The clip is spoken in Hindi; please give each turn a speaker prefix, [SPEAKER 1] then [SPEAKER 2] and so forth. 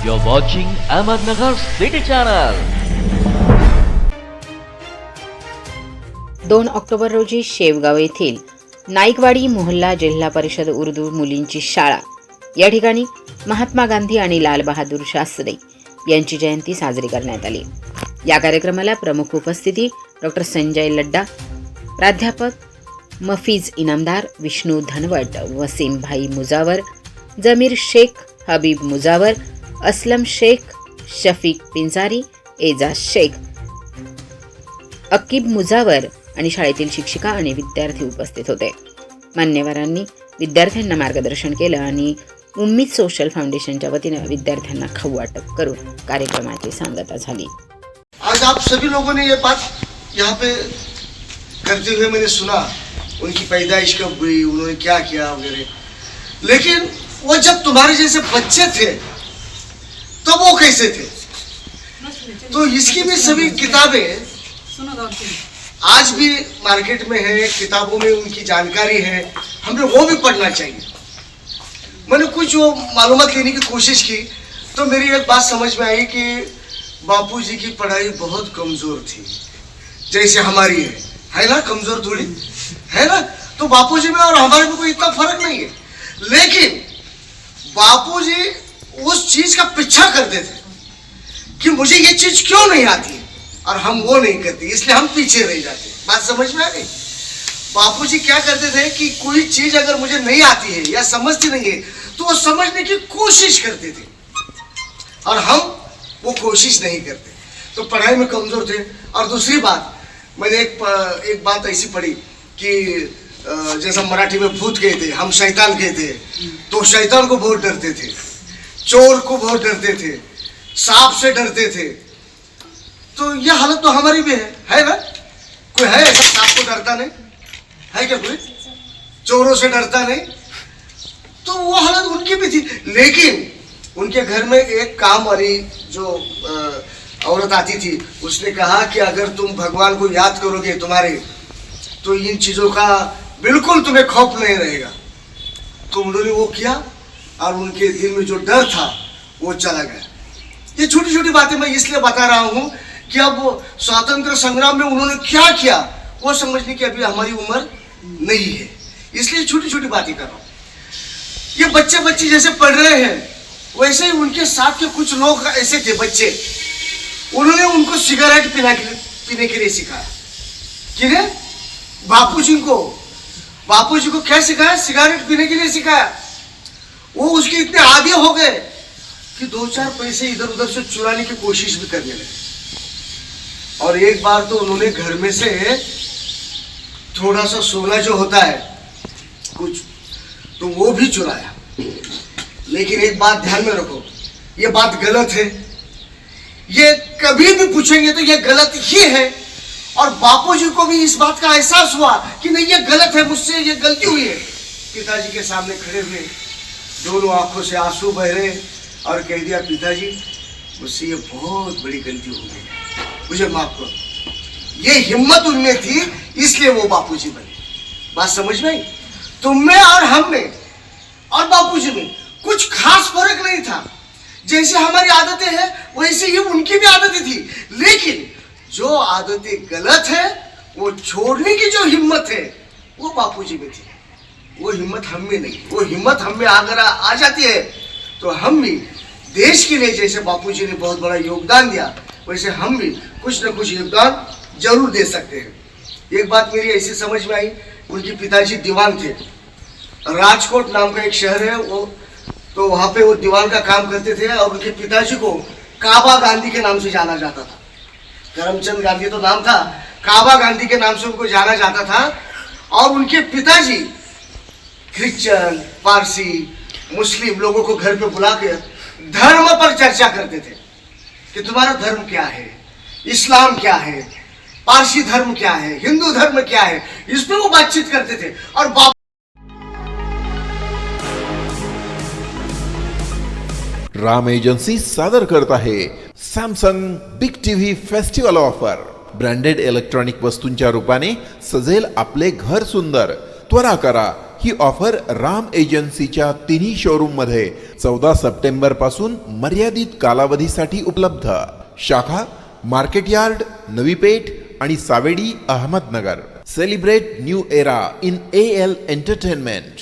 [SPEAKER 1] You're watching Ahmednagar City Channel.
[SPEAKER 2] 2 October रोजी शेवगाव येथील नाईकवाडी मोहल्ला जिल्हा परिषद उर्दू मुलींची शाळा या ठिकाणी महात्मा गांधी आणि लाल बहादूर शास्त्री यांची जयंती साजरी करण्यात आली. या कार्यक्रमाला प्रमुख उपस्थिती डॉक्टर संजय लड्डा, प्राध्यापक मफीज इनामदार, विष्णू धनवट, वसीम भाई मुजावर, जमीर शेख, हबीब मुजावर, असलम शेख, शफीक पिंजारी, एजाज शेख, अकीब मुजावर आणि शाळेतील शिक्षिका आणि विद्यार्थी उपस्थित होते. मान्यवरांनी विद्यार्थ्यांना मार्गदर्शन केलं आणि उम्मीद सोशल फाउंडेशनच्या वतीने विद्यार्थ्यांना खाऊ वाटप करून कार्यक्रमाची सांगता झाली.
[SPEAKER 3] आज आप सभी लोगों ने ये बात यहाँ पे करते हुए मैंने सुना, उनकी पैदाइश कब हुई, उन्होंने क्या किया वगैरह, लेकिन वो जब तुम्हारे जैसे बच्चे थे तब वो कैसे थे? तो इसकी भी सभी किताबें आज भी मार्केट में है, किताबों में उनकी जानकारी है, हमें वो भी पढ़ना चाहिए. मैंने कुछ वो मालूमात लेने की कोशिश की तो मेरी एक बात समझ में आई कि बापूजी की पढ़ाई बहुत कमज़ोर थी, जैसे हमारी है ना, कमज़ोर थोड़ी है ना. तो बापूजी में और हमारे में कोई इतना फर्क नहीं है, लेकिन बापूजी उस चीज़ का पीछा करते थे कि मुझे ये चीज़ क्यों नहीं आती है, और हम वो नहीं करते, इसलिए हम पीछे रह जाते. बात समझ में आ गई? बापूजी क्या करते थे कि कोई चीज़ अगर मुझे नहीं आती है या समझती नहीं है तो वो समझने की कोशिश करते थे, और हम वो कोशिश नहीं करते, तो पढ़ाई में कमज़ोर थे. और दूसरी बात, मैंने एक बात ऐसी पढ़ी कि जैसा मराठी में भूत कहते, हम शैतान कहते, तो शैतान को बहुत डरते थे, चोर को बहुत डरते थे, सांप से डरते थे. तो यह हालत तो हमारी भी है ना? कोई है ऐसा सांप को डरता नहीं है क्या? कोई चोरों से डरता नहीं? तो वो हालत उनकी भी थी. लेकिन उनके घर में एक काम वाली जो औरत आती थी, उसने कहा कि अगर तुम भगवान को याद करोगे तुम्हारे, तो इन चीज़ों का बिल्कुल तुम्हें खौफ नहीं रहेगा. तो उन्होंने वो किया और उनके दिल में जो डर था वो चला गया. ये छोटी छोटी बातें मैं इसलिए बता रहा हूँ कि अब स्वातंत्र संग्राम में उन्होंने क्या किया वो समझने की अभी हमारी उम्र नहीं है, इसलिए छोटी छोटी बातें कर रहा हूँ. ये बच्चे बच्चे जैसे पढ़ रहे हैं, वैसे ही उनके साथ के कुछ लोग ऐसे थे बच्चे, उन्होंने उनको सिगरेट पीने के लिए सिखाया. किन्हें? बापूजी को क्या सिखाया? सिगरेट पीने के लिए सिखाया. वो उसके इतने आदी हो गए कि 2-4 पैसे इधर उधर से चुराने की कोशिश भी करने लगे. और एक बार तो उन्होंने घर में से थोड़ा सा सोना जो होता है कुछ, तो वो भी चुराया. लेकिन एक बात ध्यान में रखो, ये बात गलत है, ये कभी भी पूछेंगे तो ये गलत ही है. और बापूजी को भी इस बात का एहसास हुआ कि नहीं ये गलत है, मुझसे ये गलती हुई है. पिताजी के सामने खड़े हुए, दोनों आंखों से आंसू बह रहे, और कह दिया पिताजी मुझसे ये बहुत बड़ी गलती हो गई, मुझे माफ करो. ये हिम्मत उनमें थी, इसलिए वो बापूजी बने. बात समझ में आई? तुम में और हम में और बापूजी में कुछ खास फर्क नहीं था. जैसे हमारी आदतें हैं वैसे ही उनकी भी आदतें थी, लेकिन जो आदतें गलत है वो छोड़ने की जो हिम्मत है वो बापूजी में थी. वो हिम्मत हम में नहीं. वो हिम्मत हम में अगर आ जाती है तो हम भी देश के लिए जैसे बापूजी ने बहुत बड़ा योगदान दिया, वैसे हम भी कुछ न कुछ योगदान जरूर दे सकते हैं. एक बात मेरी ऐसी समझ में आई, उनके पिताजी दीवान थे. राजकोट नाम का एक शहर है वो, तो वहाँ पे वो दीवान का काम करते थे, और उनके पिताजी को काबा गांधी के नाम से जाना जाता था. करमचंद गांधी तो नाम था, काबा गांधी के नाम से उनको जाना जाता था. और उनके पिताजी क्रिश्चियन, पारसी, मुस्लिम लोगों को घर पे बुला कर धर्म पर चर्चा करते थे कि तुम्हारा धर्म क्या है, इस्लाम क्या है, पारसी धर्म क्या है, हिंदू धर्म क्या है, इस पे वो बातचीत करते थे. और
[SPEAKER 4] राम एजन्सी सादर करत आहे Samsung big TV festival offer. Branded electronic वस्तूंच्या रूपाने सजेल आपले घर सुंदर. त्वरा करा, ही ऑफर राम एजन्सीच्या तिन्ही शोरूम मध्ये 14 सप्टेंबर पासून मर्यादित कालावधीसाठी उपलब्ध. शाखा मार्केट यार्ड, नवी पेठ आणि Savedi, Ahmednagar. Celebrate new era in AL entertainment.